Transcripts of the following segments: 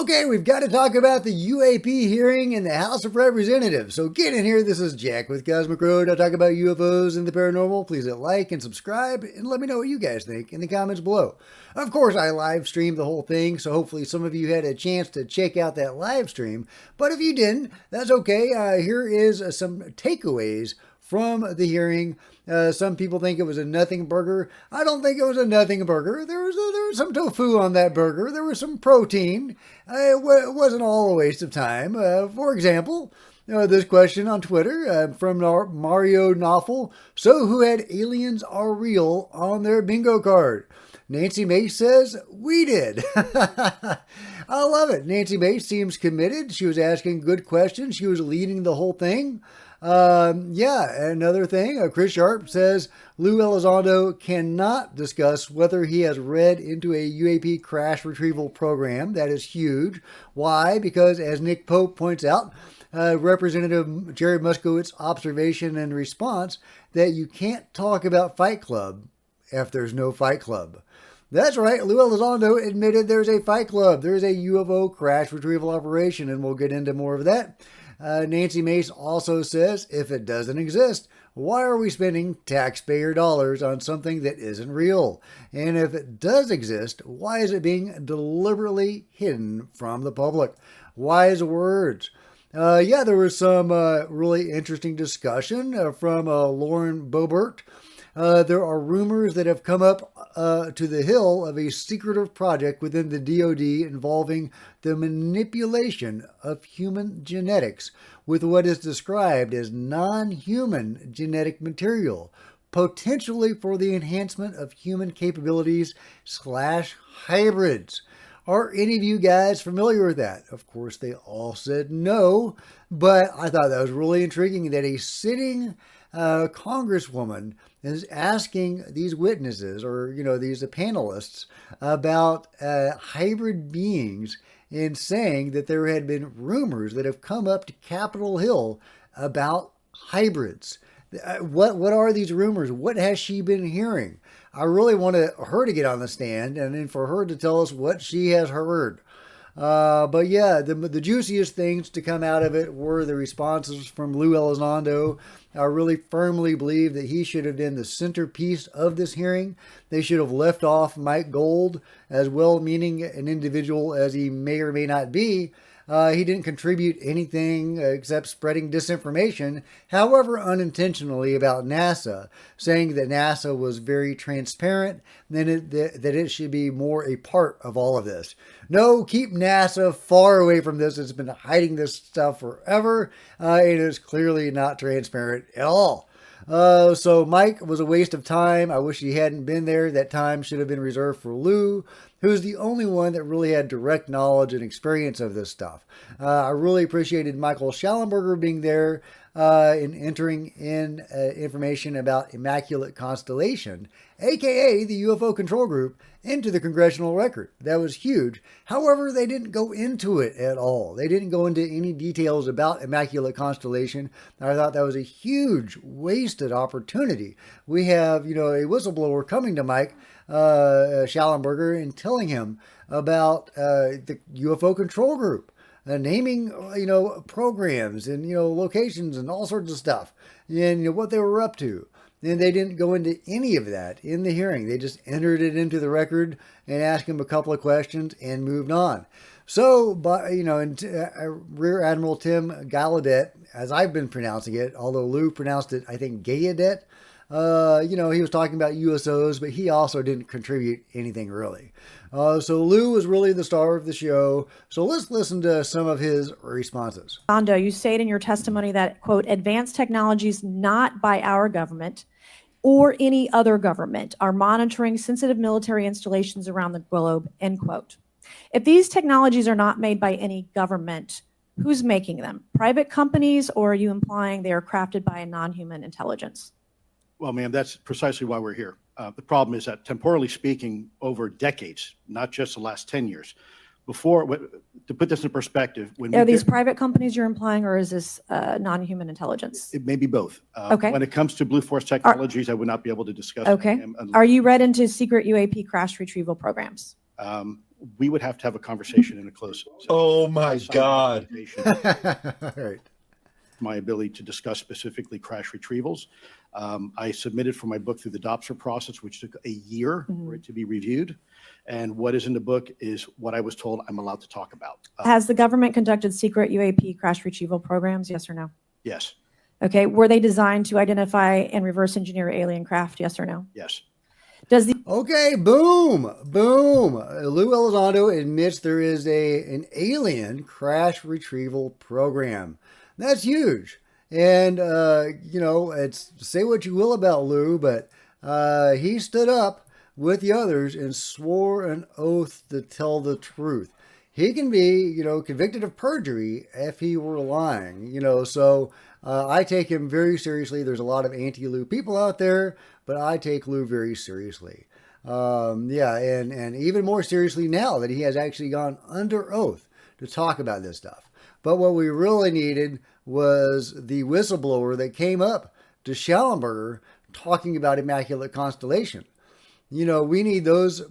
Okay, we've got to talk about the UAP hearing in the House of Representatives. So get in here. This is Jack with Cosmic Road. I talk about UFOs and the paranormal. Please hit like and subscribe and let me know what you guys think in the comments below. Of course, I live streamed the whole thing, so hopefully some of you had a chance to check out that live stream. But if you didn't, that's okay. Here is some takeaways from the hearing. Some people think it was a nothing burger. I don't think it was a nothing burger. There was some tofu on that burger. There was some protein. It wasn't all a waste of time. For example, this question on Twitter from Mario Knoffel. So who had aliens are real on their bingo card? Nancy Mace says, we did. I love it. Nancy Mace seems committed. She was asking good questions. She was leading the whole thing. Another thing, Chris Sharp says Lou Elizondo cannot discuss whether he has read into a UAP crash retrieval program. That is huge. Why? Because as Nick Pope points out, Representative Jerry Muskowitz' observation and response that you can't talk about Fight Club if there's no Fight Club. That's right. Lou Elizondo admitted there's a Fight Club. There's a UFO crash retrieval operation, and we'll get into more of that. Nancy Mace also says, if it doesn't exist, why are we spending taxpayer dollars on something that isn't real? And if it does exist, why is it being deliberately hidden from the public? Wise words. There was some really interesting discussion from Lauren Boebert. There are rumors that have come up to the Hill of a secretive project within the DoD involving the manipulation of human genetics with what is described as non-human genetic material, potentially for the enhancement of human capabilities / hybrids. Are any of you guys familiar with that? Of course, they all said no, but I thought that was really intriguing that a sitting congresswoman is asking these witnesses or, these panelists about hybrid beings and saying that there had been rumors that have come up to Capitol Hill about hybrids. What are these rumors? What has she been hearing? I really want her to get on the stand and then for her to tell us what she has heard. The juiciest things to come out of it were the responses from Lou Elizondo. I really firmly believe that he should have been the centerpiece of this hearing. They should have left off Mike Gold, as well-meaning an individual as he may or may not be. He didn't contribute anything except spreading disinformation, however unintentionally, about NASA, saying that NASA was very transparent, and that it should be more a part of all of this. No, keep NASA far away from this. It's been hiding this stuff forever. It is clearly not transparent at all. So Mike was a waste of time. I wish he hadn't been there. That time should have been reserved for Lou, who's the only one that really had direct knowledge and experience of this stuff. I really appreciated Michael Schallenberger being there in entering in information about Immaculate Constellation, aka the UFO Control Group, into the congressional record. That was huge. However, they didn't go into it at all. They didn't go into any details about Immaculate Constellation. I thought that was a huge wasted opportunity. We have, a whistleblower coming to Mike Schallenberger and telling him about the UFO Control Group, naming, programs and, locations and all sorts of stuff and what they were up to. And they didn't go into any of that in the hearing. They just entered it into the record and asked him a couple of questions and moved on. So, Rear Admiral Tim Gallaudet, as I've been pronouncing it, although Lou pronounced it, I think, Gallaudet, he was talking about USOs, but he also didn't contribute anything really. So Lou was really the star of the show. So let's listen to some of his responses. Elizondo, you state in your testimony that, quote, advanced technologies not by our government or any other government are monitoring sensitive military installations around the globe, end quote. If these technologies are not made by any government, who's making them? Private companies, or are you implying they are crafted by a non-human intelligence? Well, ma'am, that's precisely why we're here. The problem is that, temporally speaking, over decades, not just the last 10 years, to put this in perspective, are these private companies you're implying, or is this non-human intelligence? It may be both. Okay. When it comes to Blue Force Technologies, I would not be able to discuss. Okay. Are you read into secret UAP crash retrieval programs? we would have to have a conversation in a closed session. Oh my God. All right. My ability to discuss specifically crash retrievals. I submitted for my book through the DOPSR process, which took a year for it to be reviewed. And what is in the book is what I was told I'm allowed to talk about. Has the government conducted secret UAP crash retrieval programs? Yes or no? Yes, Okay. Were they designed to identify and reverse engineer alien craft? Yes or no? yes. Does the Okay, boom, boom. Lou Elizondo admits there is an alien crash retrieval program. That's huge. And, it's say what you will about Lou, but he stood up with the others and swore an oath to tell the truth. He can be, convicted of perjury if he were lying, so I take him very seriously. There's a lot of anti-Lou people out there, but I take Lou very seriously. And even more seriously now that he has actually gone under oath to talk about this stuff. But what we really needed was the whistleblower that came up to Schallenberger talking about Immaculate Constellation. We need those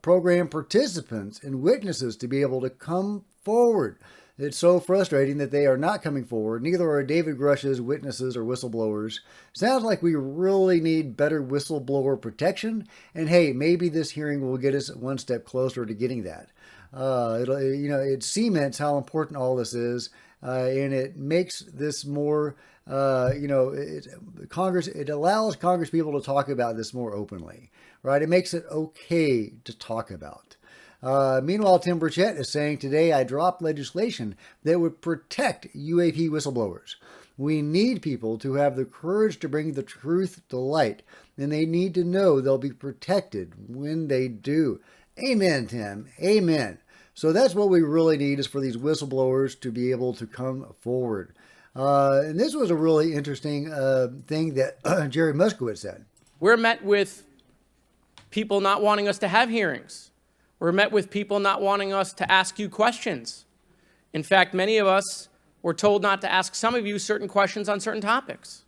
program participants and witnesses to be able to come forward. It's so frustrating that they are not coming forward. Neither are David Grush's witnesses or whistleblowers. Sounds like we really need better whistleblower protection. And hey, maybe this hearing will get us one step closer to getting that. It cements how important all this is, and it makes this more, Congress. It allows Congress people to talk about this more openly, right? It makes it okay to talk about. Meanwhile, Tim Burchett is saying today, I dropped legislation that would protect UAP whistleblowers. We need people to have the courage to bring the truth to light, and they need to know they'll be protected when they do. Amen, Tim. Amen. So that's what we really need, is for these whistleblowers to be able to come forward. And this was a really interesting thing that Jerry Muskowitz said. We're met with people not wanting us to have hearings. We're met with people not wanting us to ask you questions. In fact, many of us were told not to ask some of you certain questions on certain topics.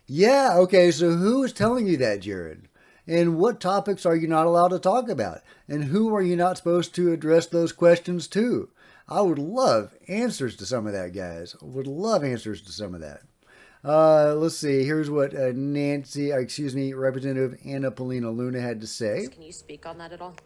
Yeah, okay, so who is telling you that, Jared? And what topics are you not allowed to talk about? And who are you not supposed to address those questions to? I would love answers to some of that, guys. I would love answers to some of that. Let's see. Here's what Representative Anna Paulina Luna had to say. Can you speak on that at all?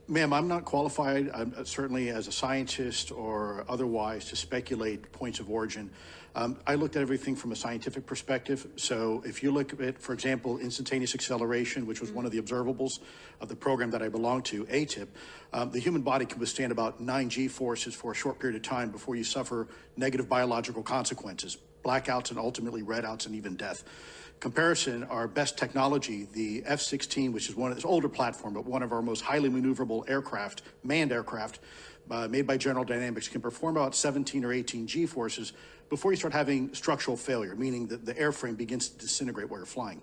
Ma'am, I'm not qualified, certainly as a scientist or otherwise, to speculate points of origin. I looked at everything from a scientific perspective. So if you look at, for example, instantaneous acceleration, which was one of the observables of the program that I belong to, ATIP, the human body can withstand about 9 G-forces for a short period of time before you suffer negative biological consequences, blackouts and ultimately redouts and even death. Comparison, our best technology, the F-16, which is this older platform, but one of our most highly maneuverable aircraft, manned aircraft, made by General Dynamics, can perform about 17 or 18 G-forces before you start having structural failure, meaning that the airframe begins to disintegrate while you're flying.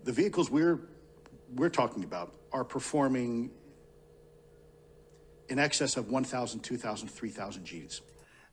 The vehicles we're talking about are performing in excess of 1,000, 2,000, 3,000 Gs.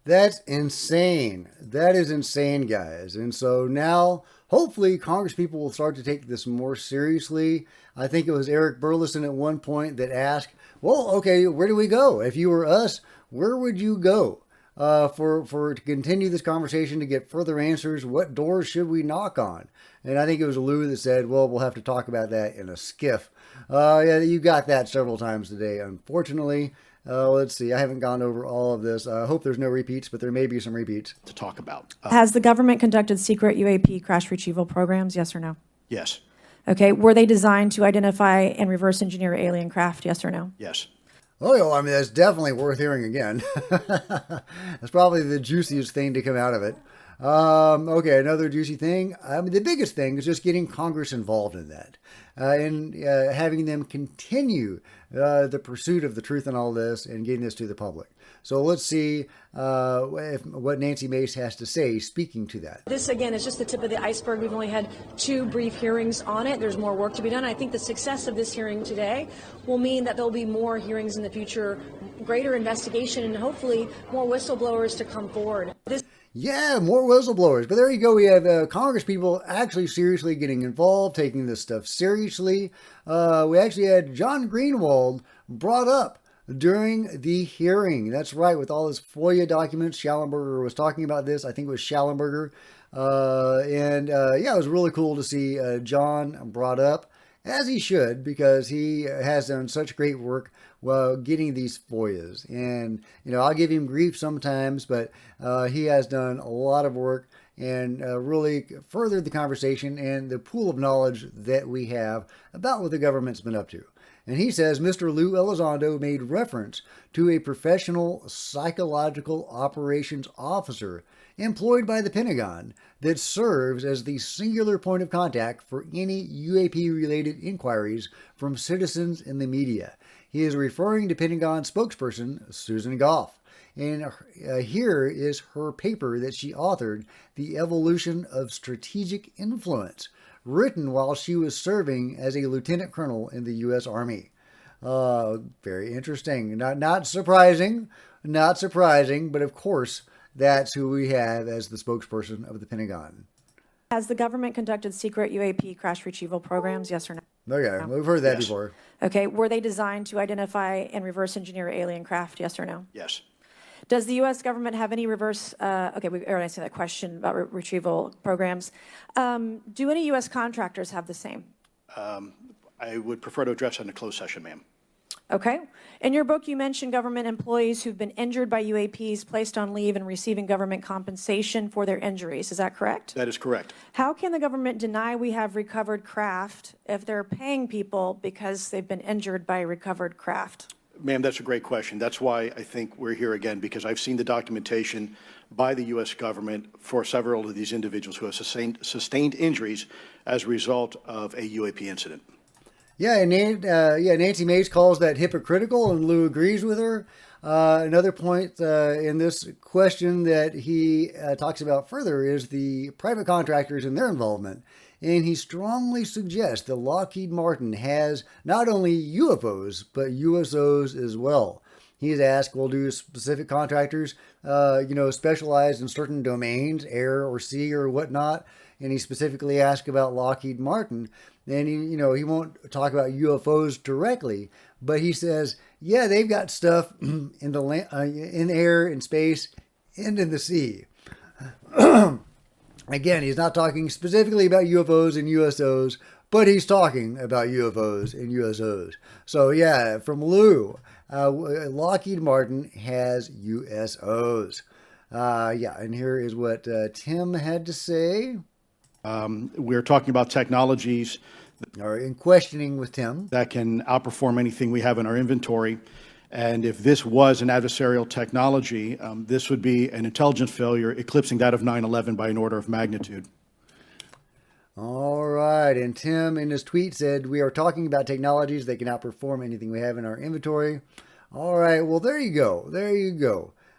That's insane. That is insane, guys. And so now, hopefully, Congress people will start to take this more seriously. I think it was Eric Burleson at one point that asked, well, okay, where do we go? If you were us, where would you go to continue this conversation, to get further answers? What doors should we knock on? And I think it was Lou that said, well, we'll have to talk about that in a skiff. Yeah, you got that several times today, unfortunately. Let's see. I haven't gone over all of this. I hope there's no repeats, but there may be some repeats to talk about. Has the government conducted secret UAP crash retrieval programs? Yes or no? Yes. Okay. Were they designed to identify and reverse engineer alien craft? Yes or no? Yes. Oh, yeah, I mean, that's definitely worth hearing again. That's probably the juiciest thing to come out of it. Okay, another juicy thing. I mean, the biggest thing is just getting Congress involved in that, and having them continue the pursuit of the truth in all this and getting this to the public. So let's see what Nancy Mace has to say speaking to that. This, again, is just the tip of the iceberg. We've only had 2 brief hearings on it. There's more work to be done. I think the success of this hearing today will mean that there'll be more hearings in the future, greater investigation, and hopefully more whistleblowers to come forward. Yeah, more whistleblowers. But there you go. We have Congress people actually seriously getting involved, taking this stuff seriously. We actually had John Greenwald brought up during the hearing. That's right, with all his FOIA documents. Schallenberger was talking about this. I think it was Schallenberger. Yeah, it was really cool to see John brought up, as he should, because he has done such great work while getting these FOIAs. And, I'll give him grief sometimes, but he has done a lot of work and really furthered the conversation and the pool of knowledge that we have about what the government's been up to. And he says Mr. Lou Elizondo made reference to a professional psychological operations officer employed by the Pentagon that serves as the singular point of contact for any UAP-related inquiries from citizens in the media. He is referring to Pentagon spokesperson Susan Goff. And here is her paper that she authored, The Evolution of Strategic Influence, written while she was serving as a lieutenant colonel in the U.S. Army. Very interesting. Not surprising, but of course, that's who we have as the spokesperson of the Pentagon. Has the government conducted secret UAP crash retrieval programs, yes or no? Okay, we've heard that Yes. before. Okay, were they designed to identify and reverse engineer alien craft, yes or no? Yes. Does the U.S. government have any reverse, okay, we already answered that question about retrieval programs. Do any U.S. contractors have the same? I would prefer to address that in a closed session, ma'am. Okay. In your book, you mentioned government employees who've been injured by UAPs, placed on leave, and receiving government compensation for their injuries. Is that correct? That is correct. How can the government deny we have recovered craft if they're paying people because they've been injured by recovered craft? Ma'am, that's a great question. That's why I think we're here again, because I've seen the documentation by the U.S. government for several of these individuals who have sustained injuries as a result of a UAP incident. Yeah, and Nancy Mace calls that hypocritical, and Lou agrees with her. Another point in this question that he talks about further is the private contractors and their involvement. And he strongly suggests that Lockheed Martin has not only UFOs, but USOs as well. He's asked, well, do specific contractors, specialize in certain domains, air or sea or whatnot? And he specifically asked about Lockheed Martin. And he won't talk about UFOs directly, but he says, yeah, they've got stuff in in air, in space, and in the sea. Again, he's not talking specifically about UFOs and USOs, but he's talking about UFOs and USOs. So yeah, from Lou, Lockheed Martin has USOs. And here is what Tim had to say. We're talking about technologies Or in questioning with Tim. that can outperform anything we have in our inventory. And if this was an adversarial technology, this would be an intelligence failure eclipsing that of 9/11 by an order of magnitude. All right. And Tim in his tweet said, we are talking about technologies that can outperform anything we have in our inventory. All right. Well, there you go.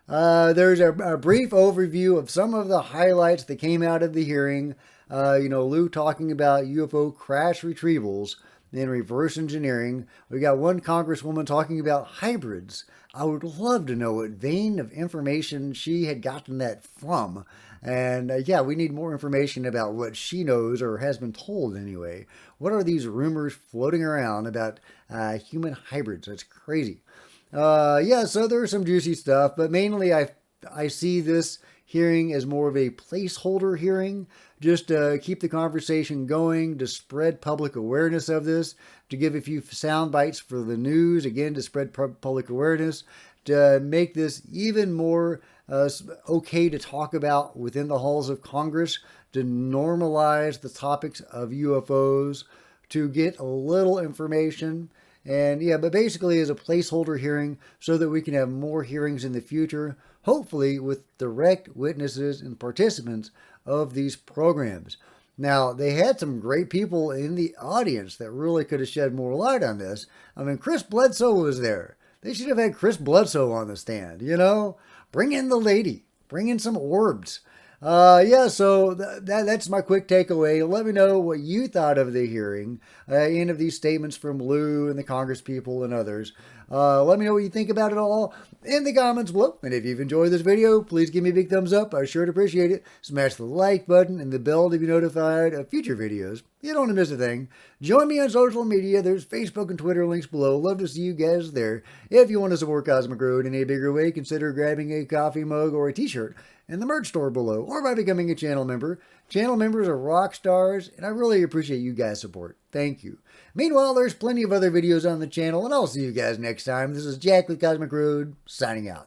There's a brief overview of some of the highlights that came out of the hearing. Lou talking about UFO crash retrievals and reverse engineering. We got one congresswoman talking about hybrids. I would love to know what vein of information she had gotten that from. And we need more information about what she knows or has been told anyway. What are these rumors floating around about human hybrids? That's crazy. So there's some juicy stuff, but mainly I see this hearing as more of a placeholder hearing, just to keep the conversation going, to spread public awareness of this, to give a few sound bites for the news, again, to spread public awareness, to make this even more okay to talk about within the halls of Congress, to normalize the topics of UFOs, to get a little information. And but basically as a placeholder hearing so that we can have more hearings in the future, hopefully with direct witnesses and participants of these programs. Now, they had some great people in the audience that really could have shed more light on this. I mean, Chris Bledsoe was there. They should have had Chris Bledsoe on the stand, Bring in the lady. Bring in some orbs. So that's my quick takeaway. Let me know what you thought of the hearing, any of these statements from Lou and the Congress people and others. Let me know what you think about it all in the comments below. And if you've enjoyed this video, please give me a big thumbs up. I sure appreciate it. Smash the like button and the bell to be notified of future videos. You don't want to miss a thing. Join me on social media. There's Facebook and Twitter links below. Love to see you guys there. If you want to support Cosmic Road in a bigger way, consider grabbing a coffee mug or a t-shirt in the merch store below, or by becoming a channel member. Channel members are rock stars, and I really appreciate you guys' support. Thank you. Meanwhile, there's plenty of other videos on the channel, and I'll see you guys next time. This is Jack with Cosmic Road, signing out.